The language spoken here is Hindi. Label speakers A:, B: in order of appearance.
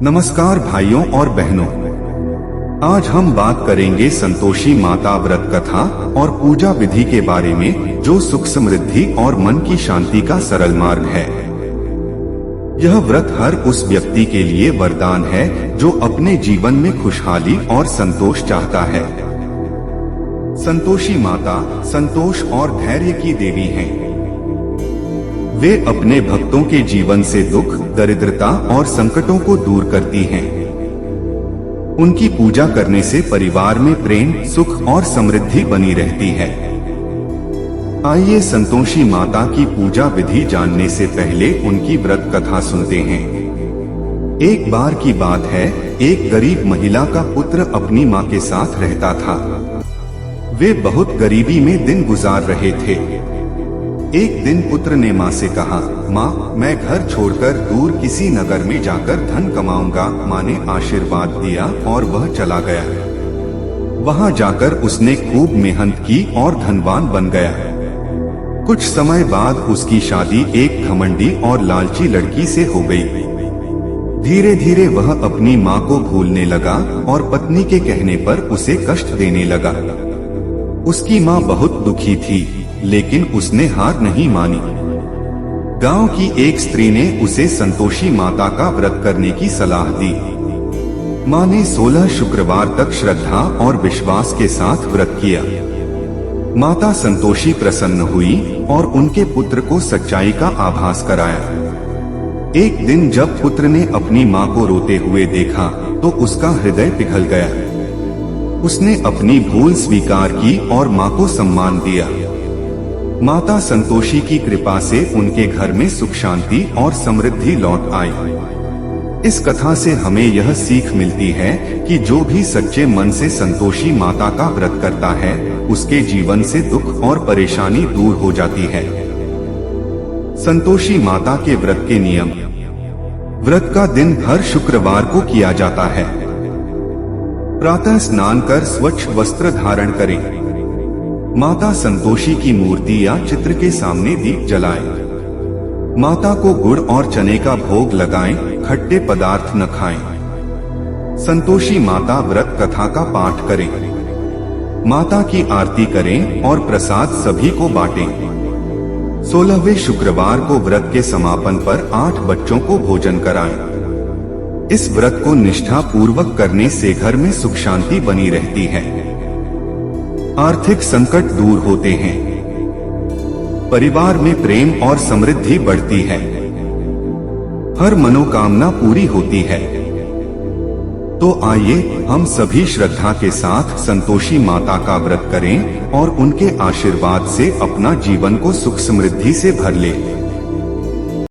A: नमस्कार भाइयों और बहनों, आज हम बात करेंगे संतोषी माता व्रत कथा और पूजा विधि के बारे में, जो सुख समृद्धि और मन की शांति का सरल मार्ग है। यह व्रत हर उस व्यक्ति के लिए वरदान है जो अपने जीवन में खुशहाली और संतोष चाहता है। संतोषी माता संतोष और धैर्य की देवी हैं। वे अपने भक्तों के जीवन से दुख, दरिद्रता और संकटों को दूर करती हैं। उनकी पूजा करने से परिवार में प्रेम, सुख और समृद्धि बनी रहती है। आइए संतोषी माता की पूजा विधि जानने से पहले उनकी व्रत कथा सुनते हैं। एक बार की बात है, एक गरीब महिला का पुत्र अपनी माँ के साथ रहता था। वे बहुत गरीबी में दिन गुजार रहे थे। एक दिन पुत्र ने माँ से कहा, माँ, मैं घर छोड़कर दूर किसी नगर में जाकर धन कमाऊंगा। माँ ने आशीर्वाद दिया और वह चला गया। वहाँ जाकर उसने खूब मेहनत की और धनवान बन गया। कुछ समय बाद उसकी शादी एक घमंडी और लालची लड़की से हो गई। धीरे धीरे वह अपनी माँ को भूलने लगा और पत्नी के कहने पर उसे कष्ट देने लगा। उसकी माँ बहुत दुखी थी, लेकिन उसने हार नहीं मानी। गांव की एक स्त्री ने उसे संतोषी माता का व्रत करने की सलाह दी। माँ ने 16 शुक्रवार तक श्रद्धा और विश्वास के साथ व्रत किया। माता संतोषी प्रसन्न हुई और उनके पुत्र को सच्चाई का आभास कराया। एक दिन जब पुत्र ने अपनी माँ को रोते हुए देखा तो उसका हृदय पिघल गया। उसने अपनी भूल स्वीकार की और माँ को सम्मान दिया। माता संतोषी की कृपा से उनके घर में सुख शांति और समृद्धि लौट आई। इस कथा से हमें यह सीख मिलती है कि जो भी सच्चे मन से संतोषी माता का व्रत करता है, उसके जीवन से दुख और परेशानी दूर हो जाती है। संतोषी माता के व्रत के नियम। व्रत का दिन हर शुक्रवार को किया जाता है। प्रातः स्नान कर स्वच्छ वस्त्र धारण करें। माता संतोषी की मूर्ति या चित्र के सामने दीप जलाएं। माता को गुड़ और चने का भोग लगाएं, खट्टे पदार्थ न खाएं। संतोषी माता व्रत कथा का पाठ करें। माता की आरती करें और प्रसाद सभी को बांटें। 16वें शुक्रवार को व्रत के समापन पर 8 बच्चों को भोजन कराएं। इस व्रत को निष्ठा पूर्वक करने से घर में सुख शांति बनी रहती है। आर्थिक संकट दूर होते हैं। परिवार में प्रेम और समृद्धि बढ़ती है। हर मनोकामना पूरी होती है। तो आइए हम सभी श्रद्धा के साथ संतोषी माता का व्रत करें और उनके आशीर्वाद से अपना जीवन को सुख समृद्धि से भर लें।